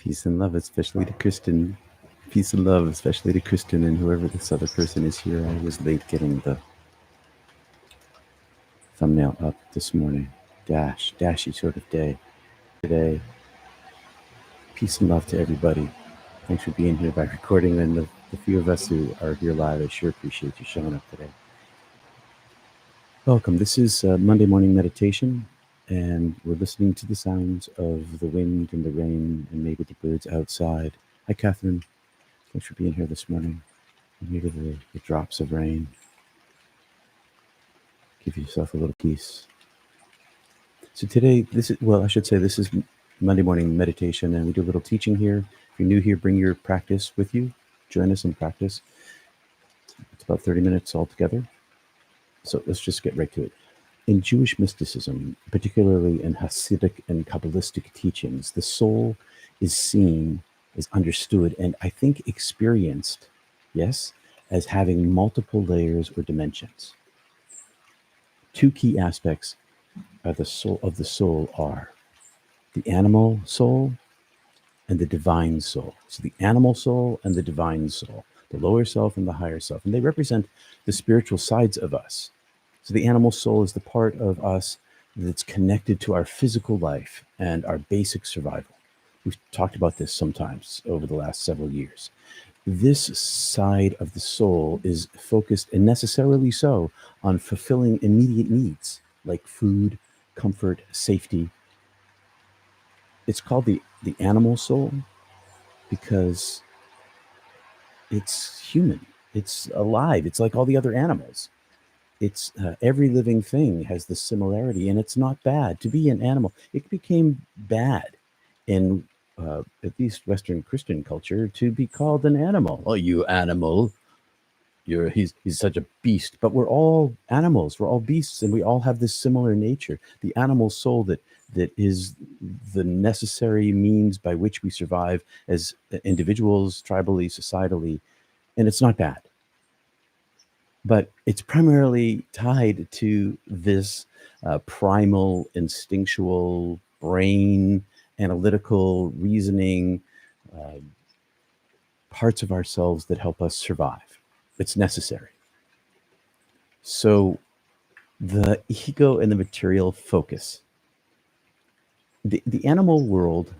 Peace and love, especially to Kristen. Peace and love, especially to Kristen and whoever this other person is here. I was late getting the thumbnail up this morning. Dashy sort of day today. Peace and love to everybody. Thanks for being here by recording, and the few of us who are here live, I sure appreciate you showing up today. Welcome. This is Monday morning meditation, and we're listening to the sounds of the wind and the rain and maybe the birds outside. Hi, Catherine. Thanks for being here this morning. And maybe the drops of rain. Give yourself a little peace. So today, this is Monday morning meditation, and we do a little teaching here. If you're new here, bring your practice with you. Join us in practice. It's about 30 minutes altogether. So let's just get right to it. In Jewish mysticism, particularly in Hasidic and Kabbalistic teachings, the soul is seen, is understood, and I think experienced, yes, as having multiple layers or dimensions. Two key aspects of the soul are the animal soul and the divine soul. So the animal soul and the divine soul, the lower self and the higher self, and they represent the spiritual sides of us. So the animal soul is the part of us that's connected to our physical life and our basic survival. We've talked about this sometimes over the last several years. This side of the soul is focused, and necessarily so, on fulfilling immediate needs like food, comfort, safety. It's called the animal soul because it's human. It's alive. It's like all the other animals. It's every living thing has this similarity, and it's not bad to be an animal. It became bad in at least Western Christian culture to be called an animal. Oh, you animal! He's such a beast. But we're all animals. We're all beasts, and we all have this similar nature. The animal soul that is the necessary means by which we survive as individuals, tribally, societally, and it's not bad. But it's primarily tied to this primal, instinctual, brain, analytical, reasoning parts of ourselves that help us survive. It's necessary. So the ego and the material focus. The animal world,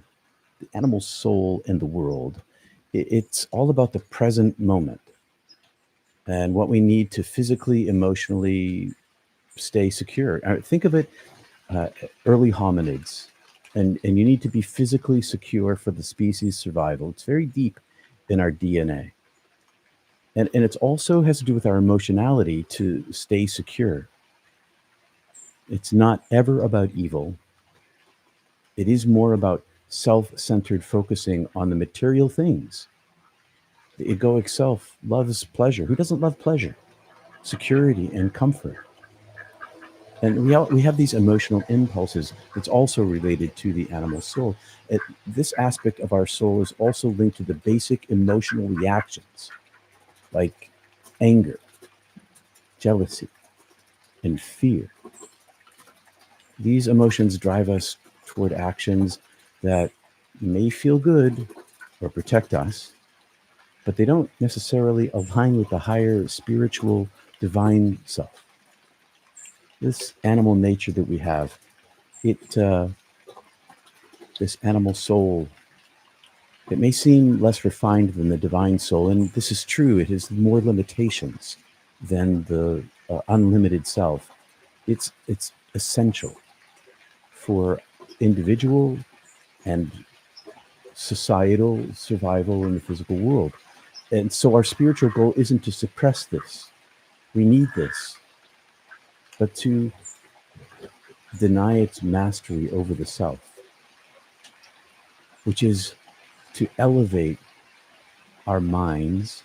the animal soul and the world, it's all about the present moment and what we need to physically, emotionally stay secure. Think of it, early hominids, and you need to be physically secure for the species survival. It's very deep in our DNA. And it also has to do with our emotionality to stay secure. It's not ever about evil. It is more about self-centered focusing on the material things. The egoic self loves pleasure. Who doesn't love pleasure? Security and comfort. And we have these emotional impulses that's also related to the animal soul. This aspect of our soul is also linked to the basic emotional reactions like anger, jealousy, and fear. These emotions drive us toward actions that may feel good or protect us, but they don't necessarily align with the higher spiritual divine self. This animal nature that we have, this animal soul, it may seem less refined than the divine soul, and this is true. It has more limitations than the unlimited self. It's essential for individual and societal survival in the physical world. And so our spiritual goal isn't to suppress this. We need this, but to deny its mastery over the self, which is to elevate our minds,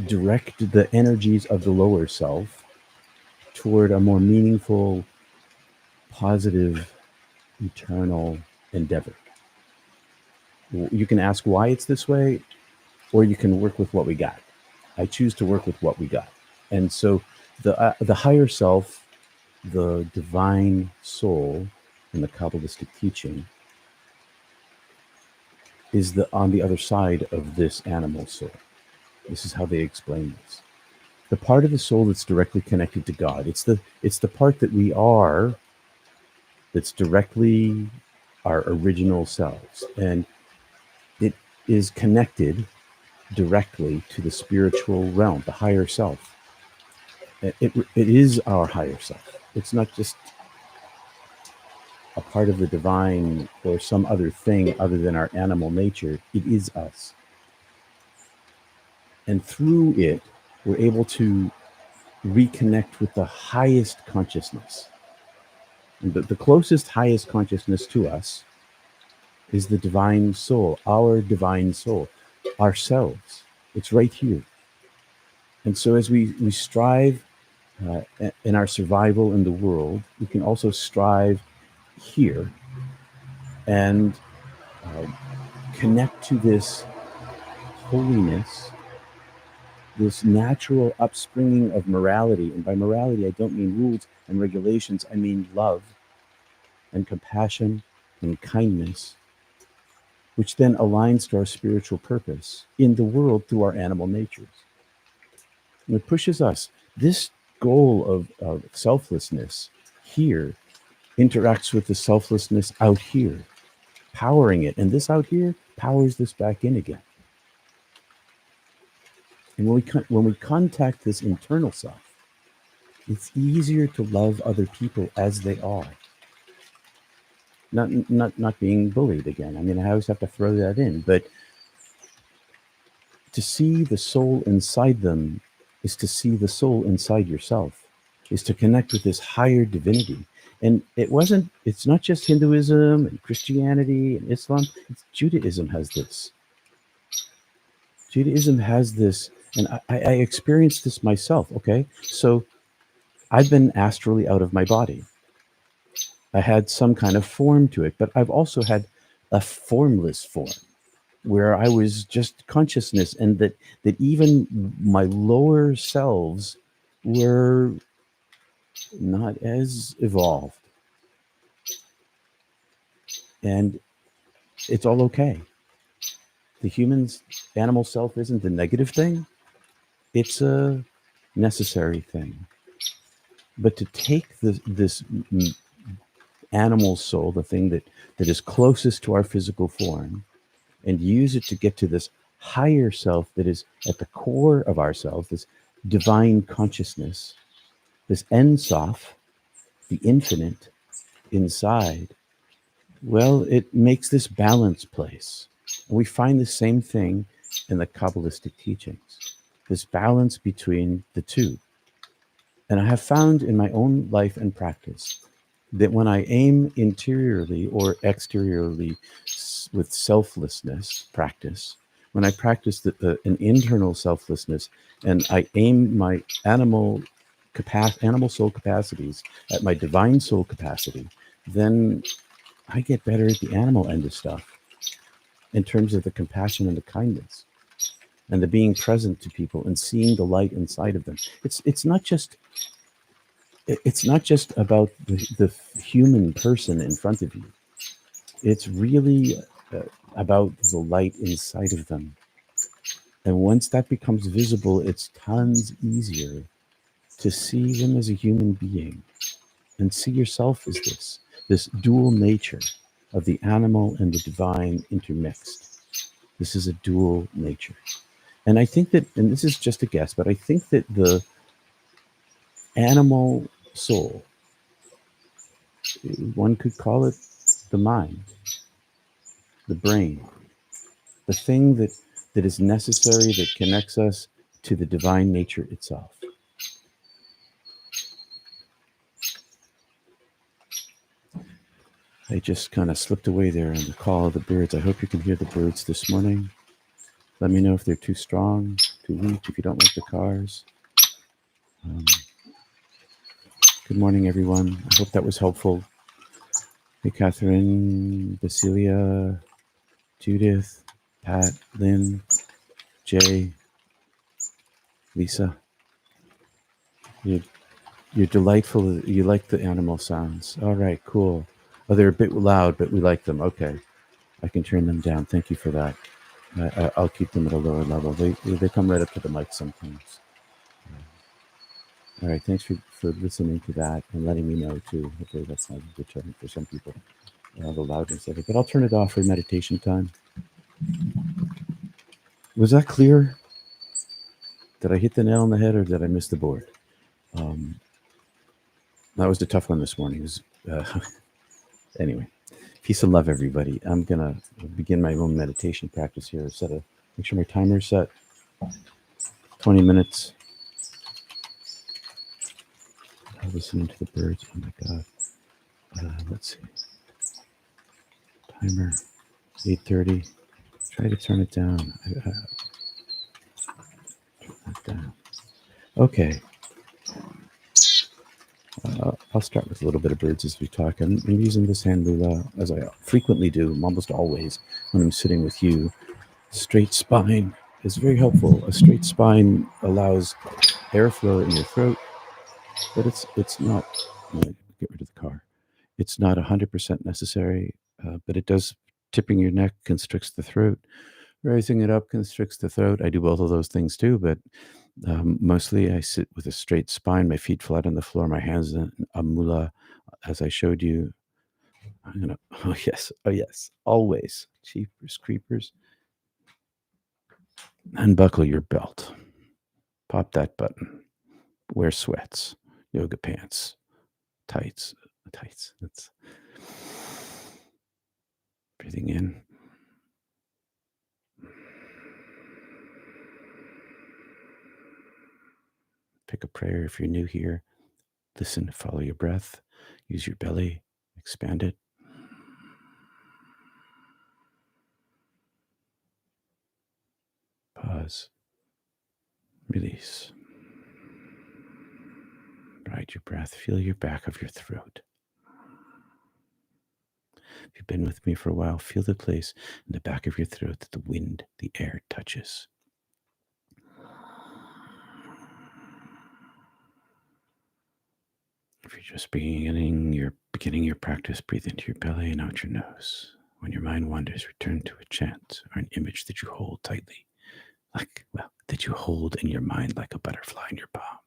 direct the energies of the lower self toward a more meaningful, positive, eternal endeavor. You can ask why it's this way, or you can work with what we got. I choose to work with what we got. And so the higher self, the divine soul in the Kabbalistic teaching, is on the other side of this animal soul. This is how they explain this. The part of the soul that's directly connected to God. It's the part that we are, that's directly our original selves, and it is connected directly to the spiritual realm, the higher self. It is our higher self. It's not just a part of the divine or some other thing other than our animal nature. It is us. And through it, we're able to reconnect with the highest consciousness. And the closest, highest consciousness to us is the divine soul, our divine soul, ourselves. It's right here. And so as we strive in our survival in the world, we can also strive here and uh, connect to this holiness, this natural upspringing of morality. And by morality, I don't mean rules and regulations, I mean love and compassion and kindness, which then aligns to our spiritual purpose in the world through our animal natures. And it pushes us. This goal of selflessness here interacts with the selflessness out here, powering it. And this out here powers this back in again. And when we contact this internal self, it's easier to love other people as they are. Not being bullied again. I mean, I always have to throw that in, but to see the soul inside them is to see the soul inside yourself, is to connect with this higher divinity. And it's not just Hinduism and Christianity and Islam, Judaism has this. Judaism has this, and I experienced this myself, okay? So I've been astrally out of my body. I had some kind of form to it, but I've also had a formless form where I was just consciousness, and that even my lower selves were not as evolved. And it's all okay. The human's animal self isn't the negative thing, it's a necessary thing. But to take this animal soul, the thing that is closest to our physical form, and use it to get to this higher self that is at the core of ourselves, this divine consciousness, this Ein Sof, the infinite inside, well, it makes this balance place. And we find the same thing in the Kabbalistic teachings, this balance between the two. And I have found in my own life and practice that when I aim interiorly or exteriorly with selflessness practice, when I practice an internal selflessness and I aim my animal soul capacities at my divine soul capacity, then I get better at the animal end of stuff in terms of the compassion and the kindness and the being present to people and seeing the light inside of them. It's not just about the human person in front of you. It's really about the light inside of them. And once that becomes visible, it's tons easier to see them as a human being and see yourself as this dual nature of the animal and the divine intermixed. This is a dual nature. And I think that, and this is just a guess, but I think that the animal soul, one could call it the mind, the brain, the thing that is necessary, that connects us to the divine nature itself. I just kind of slipped away there on the call of the birds. I hope you can hear the birds this morning. Let me know if they're too strong, too weak, if you don't like the cars. Good morning, everyone. I hope that was helpful. Hey, Catherine, Basilia, Judith, Pat, Lynn, Jay, Lisa. You're delightful. You like the animal sounds. All right, cool. Oh, they're a bit loud, but we like them. Okay. I can turn them down. Thank you for that. I'll keep them at a lower level. They come right up to the mic sometimes. All right, thanks for listening to that and letting me know too. Hopefully that's not a deterrent for some people, the loudness of it. But I'll turn it off for meditation time. Was that clear? Did I hit the nail on the head or did I miss the board? That was the tough one this morning. Anyway, peace and love, everybody. I'm gonna begin my own meditation practice here. Make sure my timer's set. 20 minutes. I'm listening to the birds. Oh my god. Let's see. Timer 8:30. Try to turn it down. Turn that down. Okay. I'll start with a little bit of birds as we talk. I'm using this hand lula as I frequently do, almost always, when I'm sitting with you. Straight spine is very helpful. A straight spine allows airflow in your throat, but it's not. Get rid of the car. It's not 100% necessary, but it does. Tipping your neck constricts the throat. Raising it up constricts the throat. I do both of those things too, but mostly I sit with a straight spine, my feet flat on the floor, my hands in a mula, as I showed you. I'm gonna. Oh yes, always. Cheapers, creepers. Unbuckle your belt. Pop that button. Wear sweats, yoga pants, tights. That's breathing in. Pick a prayer if you're new here. Listen, follow your breath. Use your belly, expand it. Pause. Release. Ride your breath. Feel your back of your throat. If you've been with me for a while, feel the place in the back of your throat that the wind, the air touches. If you're just beginning your practice, breathe into your belly and out your nose. When your mind wanders, return to a chant or an image that you hold tightly, that you hold in your mind like a butterfly in your palm.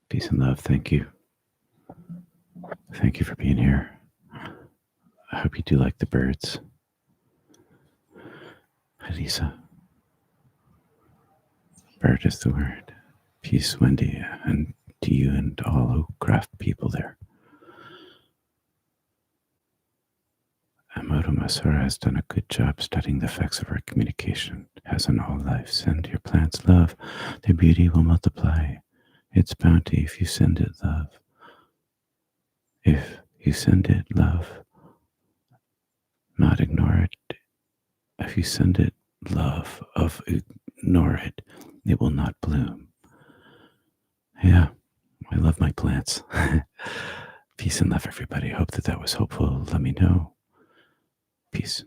Peace and love. Thank you. Thank you for being here. I hope you do like the birds. Elisa. Bird is the word. Peace, Wendy, and to you and all who craft people there. Amoto Masura has done a good job studying the effects of our communication, as in all life. Send your plants love. Their beauty will multiply its bounty if you send it love. If you send it love, not ignore it. If you send it love, ignore it, it will not bloom. Yeah, I love my plants. Peace and love, everybody. Hope that was hopeful. Let me know. Peace.